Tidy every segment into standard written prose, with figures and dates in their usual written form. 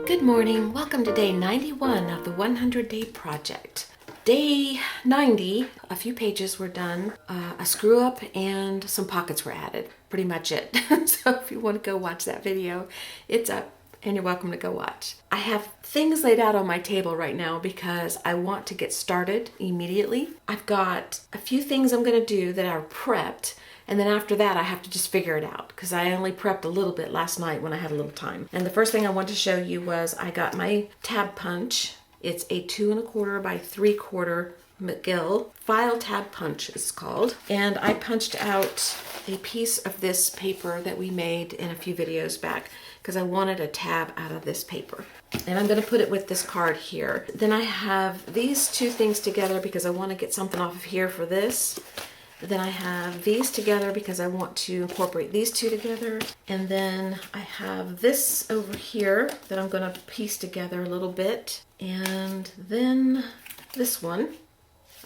Good morning. Welcome to day 91 of the 100-day project. Day 90, a few pages were done, a screw up and some pockets were added. Pretty much it. So if you want to go watch that video, it's up and you're welcome to go watch. I have things laid out on my table right now because I want to get started immediately. I've got a few things I'm going to do that are prepped. And then after that, I have to just figure it out because I only prepped a little bit last night when I had a little time. And the first thing I wanted to show you was I got my tab punch. It's a 2 1/4 by 3/4 McGill file tab punch it's called. And I punched out a piece of this paper that we made in a few videos back because I wanted a tab out of this paper. And I'm going to put it with this card here. Then I have these two things together because I want to get something off of here for this. Then I have these together because I want to incorporate these two together. And then I have this over here that I'm going to piece together a little bit. And then this one.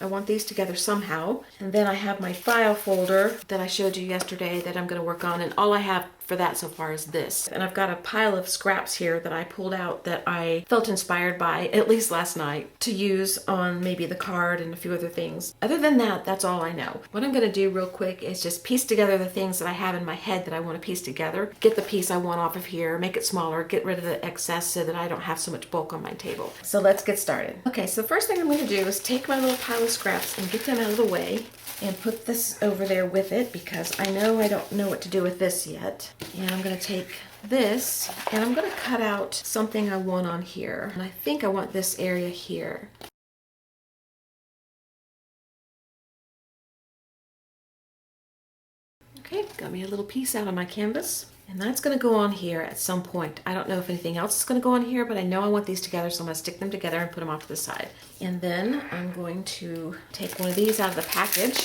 I want these together somehow. And then I have my file folder that I showed you yesterday that I'm going to work on. And all I have for that so far is this. And I've got a pile of scraps here that I pulled out that I felt inspired by, at least last night, to use on maybe the card and a few other things. Other than that, that's all I know. What I'm going to do real quick is just piece together the things that I have in my head that I want to piece together, get the piece I want off of here, make it smaller, get rid of the excess so that I don't have so much bulk on my table. So let's get started. Okay, so the first thing I'm going to do is take my little pile of scraps and get them out of the way and put this over there with it because I know I don't know what to do with this yet. And I'm going to take this and I'm going to cut out something I want on here. And I think I want this area here. Okay, got me a little piece out of my canvas. And that's going to go on here at some point. I don't know if anything else is going to go on here, but I know I want these together, so I'm going to stick them together and put them off to the side. And then I'm going to take one of these out of the package.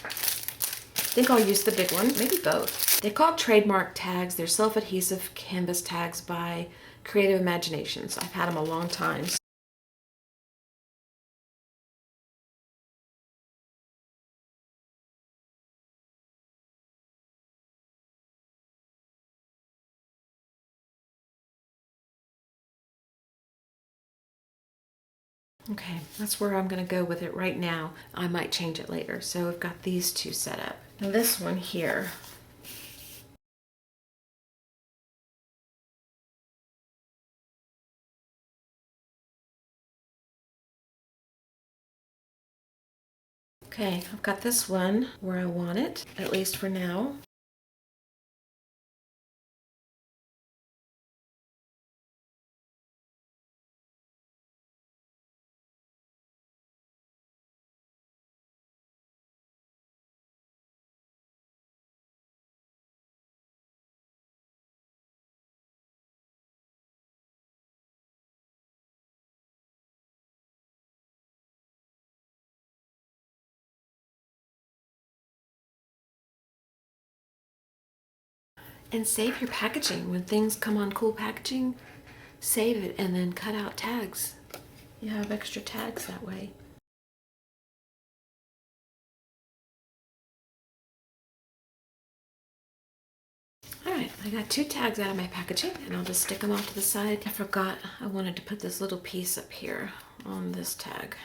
I think I'll use the big one, maybe both. They're called trademark tags. They're self-adhesive canvas tags by Creative Imaginations. I've had them a long time. Okay, that's where I'm going to go with it right now. I might change it later. So I've got these two set up. Now this one here. Okay, I've got this one where I want it, at least for now. And save your packaging. When things come on cool packaging, save it and then cut out tags. You have extra tags that way. Alright, I got 2 tags out of my packaging and I'll just stick them off to the side. I forgot I wanted to put this little piece up here on this tag.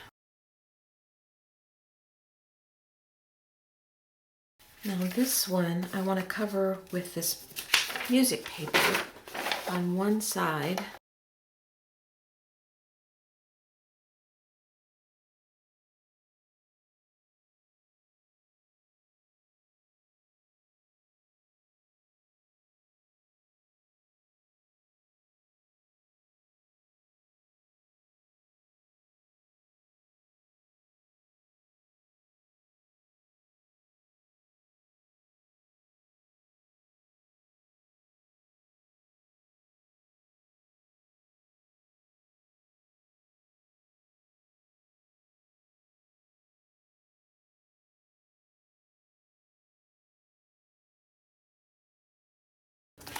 Now this one I want to cover with this music paper on one side.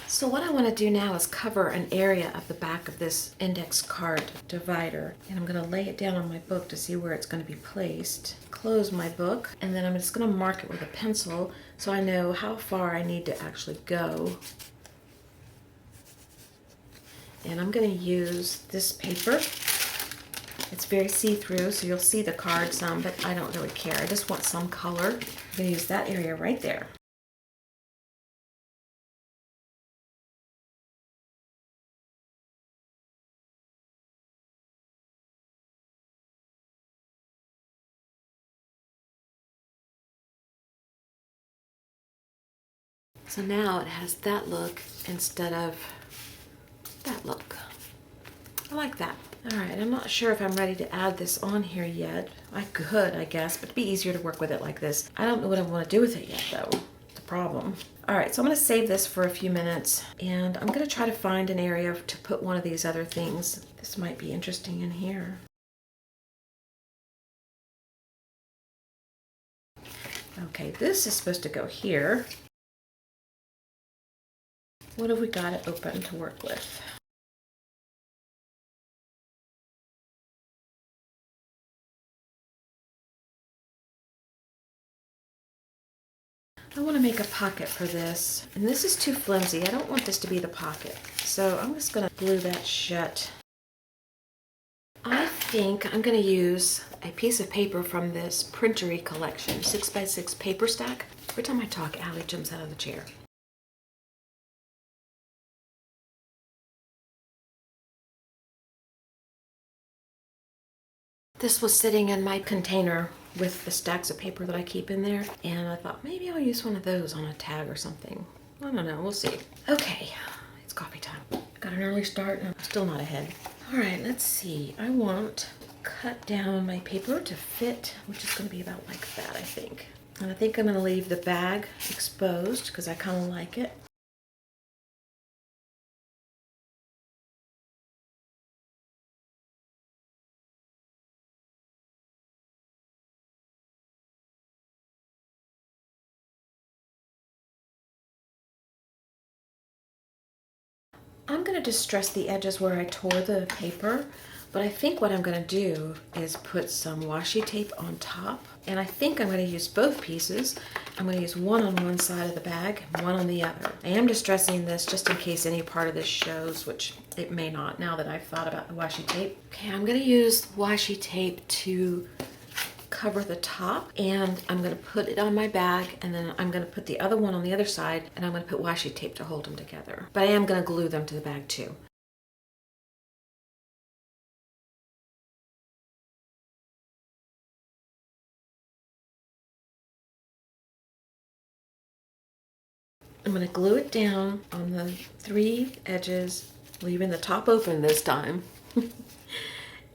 So what I want to do now is cover an area of the back of this index card divider. And I'm going to lay it down on my book to see where it's going to be placed. Close my book, and then I'm just going to mark it with a pencil so I know how far I need to actually go. And I'm going to use this paper. It's very see-through, so you'll see the card some, but I don't really care. I just want some color. I'm going to use that area right there. So now it has that look instead of that look. I like that. All right, I'm not sure if I'm ready to add this on here yet. I could, I guess, but it'd be easier to work with it like this. I don't know what I want to do with it yet, though. The problem. All right, so I'm going to save this for a few minutes, and I'm going to try to find an area to put one of these other things. This might be interesting in here. Okay, this is supposed to go here. What have we got it open to work with? I want to make a pocket for this, and this is too flimsy. I don't want this to be the pocket, so I'm just going to glue that shut. I think I'm going to use a piece of paper from this printery collection, 6x6 paper stack. Every time I talk, Allie jumps out of the chair. This was sitting in my container with the stacks of paper that I keep in there, and I thought maybe I'll use one of those on a tag or something. I don't know, we'll see. Okay, it's coffee time. Got an early start and I'm still not ahead. All right, let's see. I want to cut down my paper to fit, which is going to be about like that, I think. And I think I'm going to leave the bag exposed because I kind of like it. I'm going to distress the edges where I tore the paper, but I think what I'm going to do is put some washi tape on top, and I think I'm going to use both pieces. I'm going to use one on one side of the bag and one on the other. I am distressing this just in case any part of this shows, which it may not now that I've thought about the washi tape. Okay, I'm going to use washi tape to cover the top, and I'm going to put it on my bag, and then I'm going to put the other one on the other side, and I'm going to put washi tape to hold them together. But I am going to glue them to the bag too. I'm going to glue it down on the 3 edges, leaving the top open this time.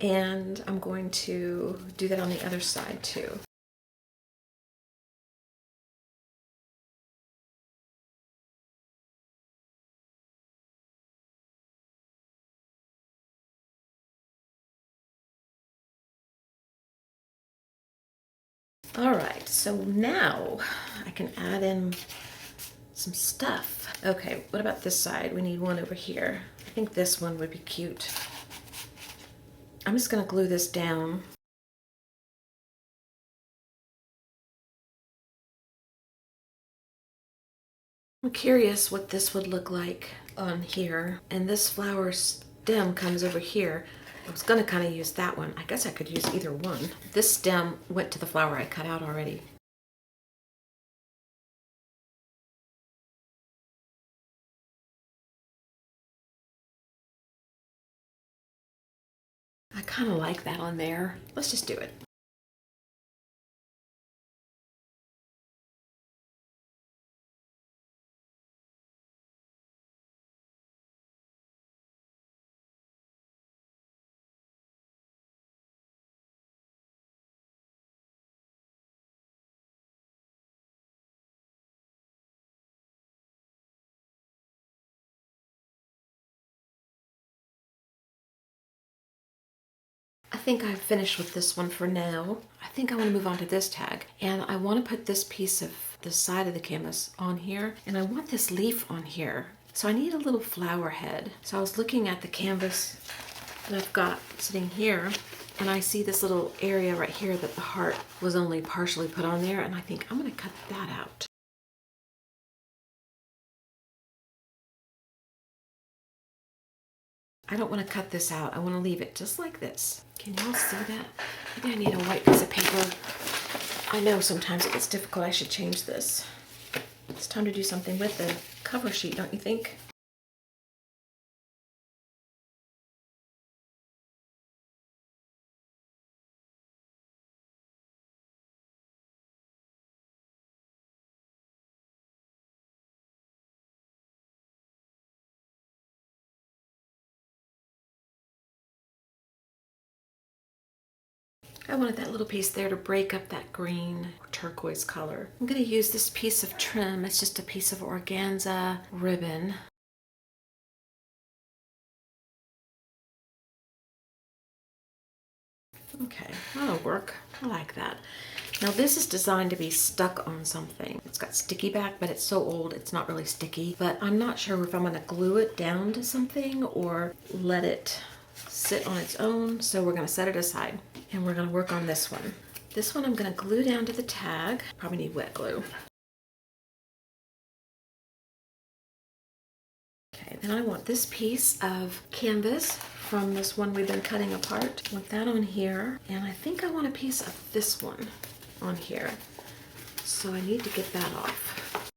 And I'm going to do that on the other side too. All right, so now I can add in some stuff. Okay, what about this side? We need one over here. I think this one would be cute. I'm just going to glue this down. I'm curious what this would look like on here. And this flower stem comes over here. I was going to kind of use that one. I guess I could use either one. This stem went to the flower I cut out already. I kind of like that on there. Let's just do it. I think I've finished with this one for now. I think I want to move on to this tag, and I want to put this piece of the side of the canvas on here, and I want this leaf on here. So I need a little flower head. So I was looking at the canvas that I've got sitting here, and I see this little area right here that the heart was only partially put on there, and I think I'm going to cut that out. I don't want to cut this out. I want to leave it just like this. Can y'all see that? Maybe I need a white piece of paper. I know sometimes it gets difficult. I should change this. It's time to do something with the cover sheet, don't you think? I wanted that little piece there to break up that green turquoise color. I'm going to use this piece of trim. It's just a piece of organza ribbon. Okay, that'll work. I like that. Now this is designed to be stuck on something. It's got sticky back, but it's so old it's not really sticky. But I'm not sure if I'm going to glue it down to something or let it sit on its own. So we're going to set it aside and we're going to work on this one. This one I'm going to glue down to the tag. Probably need wet glue. Okay, then I want this piece of canvas from this one we've been cutting apart. I want that on here, and I think I want a piece of this one on here. So I need to get that off.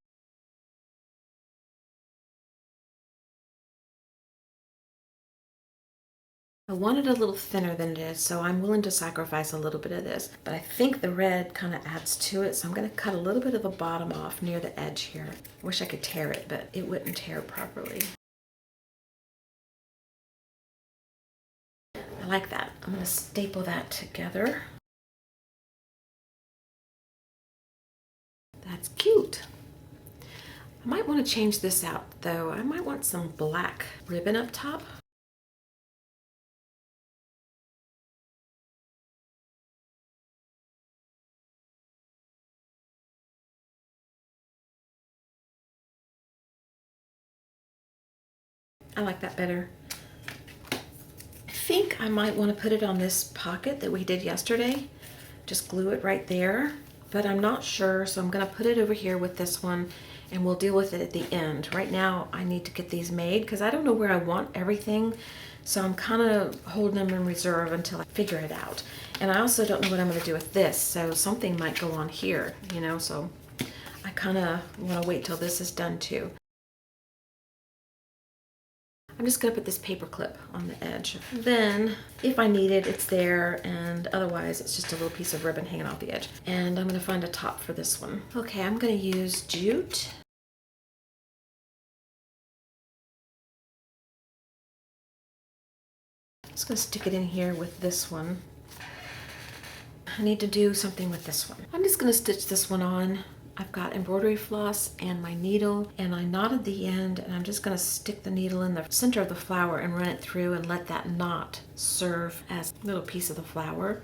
I want it a little thinner than it is, so I'm willing to sacrifice a little bit of this. But I think the red kind of adds to it, so I'm going to cut a little bit of the bottom off near the edge here. I wish I could tear it, but it wouldn't tear properly. I like that. I'm going to staple that together. That's cute. I might want to change this out though. I might want some black ribbon up top. I like that better. I think I might want to put it on this pocket that we did yesterday. Just glue it right there, but I'm not sure, so I'm going to put it over here with this one and we'll deal with it at the end. Right now I need to get these made because I don't know where I want everything, so I'm kind of holding them in reserve until I figure it out. And I also don't know what I'm going to do with this, so something might go on here, you know, so I kind of want to wait till this is done too. I'm just going to put this paper clip on the edge. Then, if I need it, it's there, and otherwise it's just a little piece of ribbon hanging off the edge. And I'm going to find a top for this one. Okay, I'm going to use jute. I'm just going to stick it in here with this one. I need to do something with this one. I'm just going to stitch this one on. I've got embroidery floss and my needle, and I knotted the end, and I'm just going to stick the needle in the center of the flower and run it through and let that knot serve as a little piece of the flower.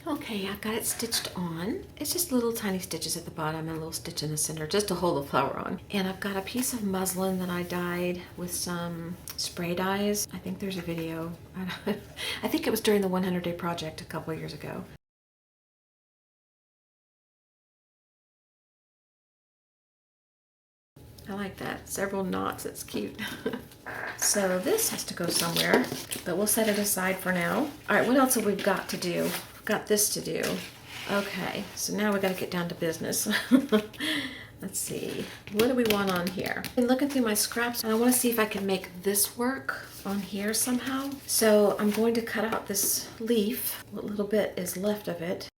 Okay, I've got it stitched on. It's just little tiny stitches at the bottom and a little stitch in the center just to hold the flower on. And I've got a piece of muslin that I dyed with some spray dyes. I think there's a video. I think it was during the 100-day project a couple of years ago. I like that. Several knots. It's cute. So this has to go somewhere, but we'll set it aside for now. All right, what else have we got to do? We've got this to do. Okay, so now we got to get down to business. Let's see. What do we want on here? I've been looking through my scraps and I want to see if I can make this work on here somehow. So I'm going to cut out this leaf. What little bit is left of it.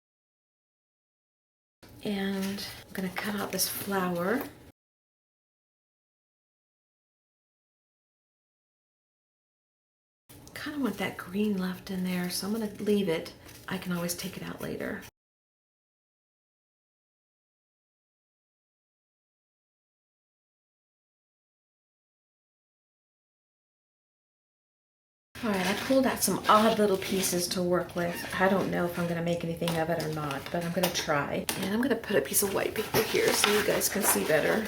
And I'm going to cut out this flower. Kind of want that green left in there, so I'm going to leave it. I can always take it out later. All right, I pulled out some odd little pieces to work with. I don't know if I'm going to make anything of it or not, but I'm going to try. And I'm going to put a piece of white paper here so you guys can see better.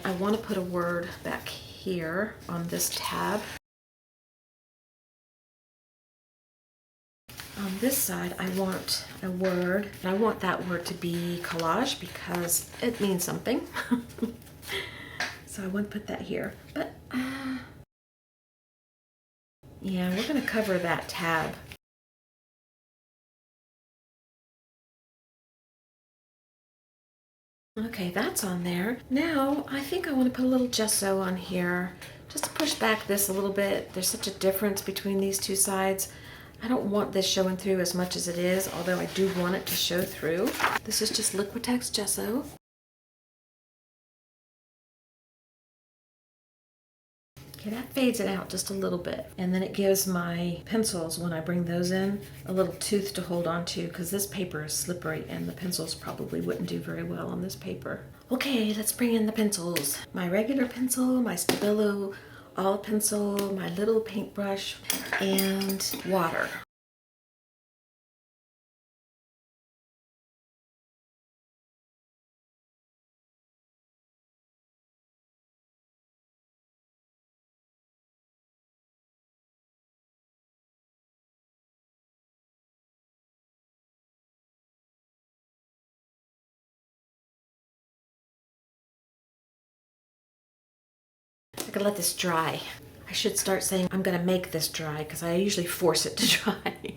I want to put a word back here on this tab. On this side, I want a word, and I want that word to be collage because it means something. So I want to put that here, but yeah, we're going to cover that tab. Okay, that's on there. Now, I think I want to put a little gesso on here just to push back this a little bit. There's such a difference between these two sides. I don't want this showing through as much as it is, although I do want it to show through. This is just Liquitex gesso. Okay, that fades it out just a little bit. And then it gives my pencils, when I bring those in, a little tooth to hold on to because this paper is slippery and the pencils probably wouldn't do very well on this paper. Okay, let's bring in the pencils. My regular pencil, my Stabilo all pencil, my little paintbrush, and water. I could let this dry. I should start saying I'm gonna make this dry because I usually force it to dry.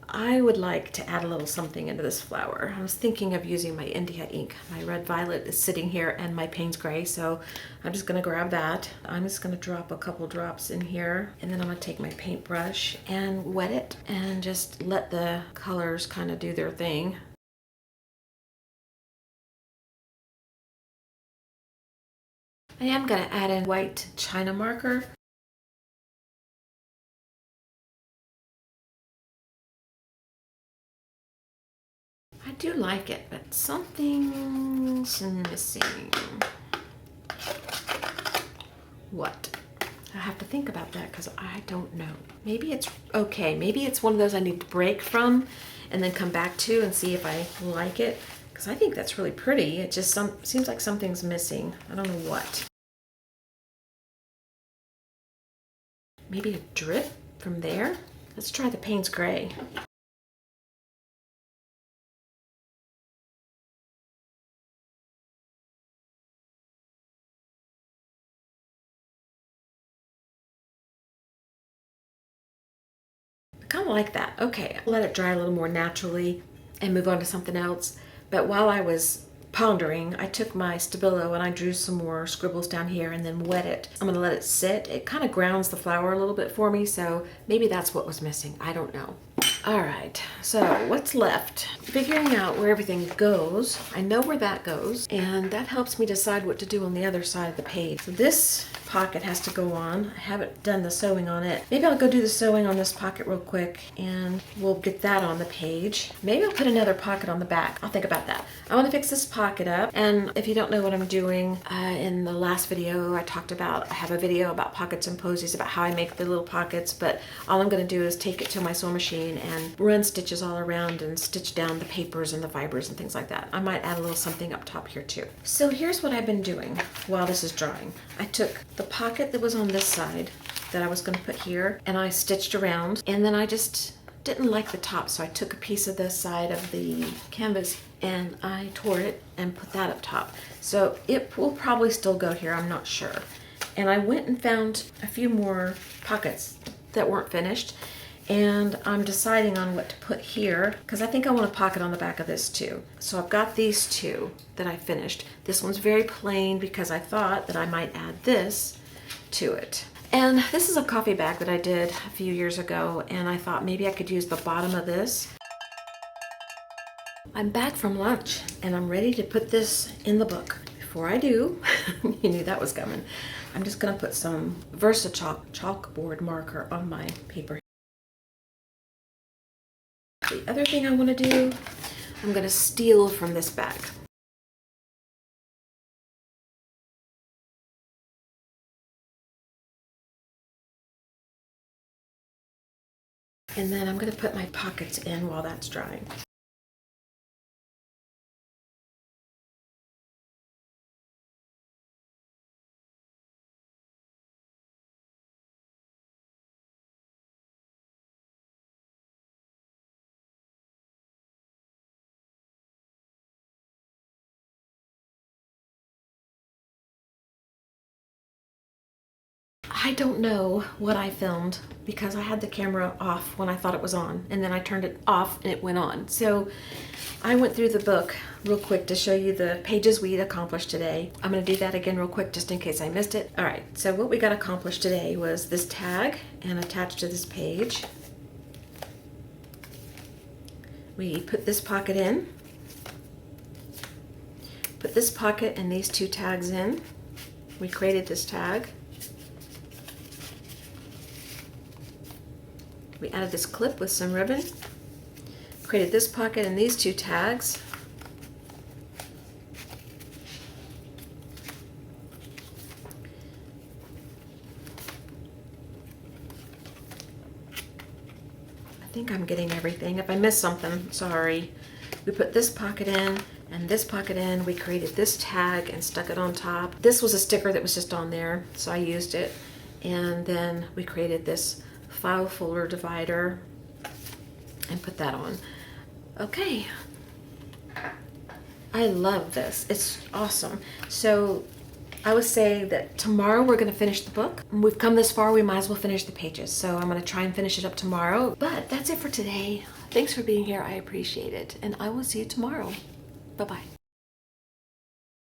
I would like to add a little something into this flower. I was thinking of using my India ink. My red violet is sitting here and my Payne's gray, so I'm just gonna grab that. I'm just gonna drop a couple drops in here, and then I'm gonna take my paintbrush and wet it and just let the colors kind of do their thing. I am gonna add in white China marker. I do like it, but something's missing. What? I have to think about that because I don't know. Maybe it's okay. Maybe it's one of those I need to break from and then come back to and see if I like it. Because I think that's really pretty. It just seems like something's missing. I don't know what. Maybe a drip from there? Let's try the Payne's gray. Kind of like that. Okay, I'll let it dry a little more naturally and move on to something else. But while I was pondering, I took my Stabilo and I drew some more scribbles down here and then wet it. I'm gonna let it sit. It kind of grounds the flower a little bit for me, so maybe that's what was missing. I don't know. All right, so what's left? Figuring out where everything goes. I know where that goes, and that helps me decide what to do on the other side of the page. So this pocket has to go on. I haven't done the sewing on it. Maybe I'll go do the sewing on this pocket real quick and we'll get that on the page. Maybe I'll put another pocket on the back. I'll think about that. I want to fix this pocket up, and if you don't know what I'm doing, in the last video I talked about, I have a video about pockets and posies, about how I make the little pockets, but all I'm going to do is take it to my sewing machine and run stitches all around and stitch down the papers and the fibers and things like that. I might add a little something up top here too. So here's what I've been doing while this is drying. I took the pocket that was on this side that I was going to put here and I stitched around, and then I just didn't like the top, so I took a piece of this side of the canvas and I tore it and put that up top. So it will probably still go here, I'm not sure. And I went and found a few more pockets that weren't finished, and I'm deciding on what to put here because I think I want a pocket on the back of this too. So I've got these two that I finished. This one's very plain because I thought that I might add this to it. And this is a coffee bag that I did a few years ago, and I thought maybe I could use the bottom of this. I'm back from lunch and I'm ready to put this in the book. Before I do, you knew that was coming, I'm just gonna put some VersaChalk chalkboard marker on my paper. The other thing I want to do, I'm going to steal from this bag. And then I'm going to put my pockets in while that's drying. I don't know what I filmed because I had the camera off when I thought it was on, and then I turned it off and it went on. So I went through the book real quick to show you the pages we accomplished today. I'm going to do that again real quick just in case I missed it. All right, so what we got accomplished today was this tag, and attached to this page we put this pocket in, put this pocket and these two tags in. We created this tag. We added this clip with some ribbon, created this pocket and these two tags. I think I'm getting everything. If I missed something, sorry. We put this pocket in and this pocket in. We created this tag and stuck it on top. This was a sticker that was just on there, so I used it. And then we created this file folder divider and put that on. Okay. I love this. It's awesome. So I would say that tomorrow we're going to finish the book. We've come this far, we might as well finish the pages. So I'm going to try and finish it up tomorrow. But that's it for today. Thanks for being here. I appreciate it. And I will see you tomorrow. Bye-bye.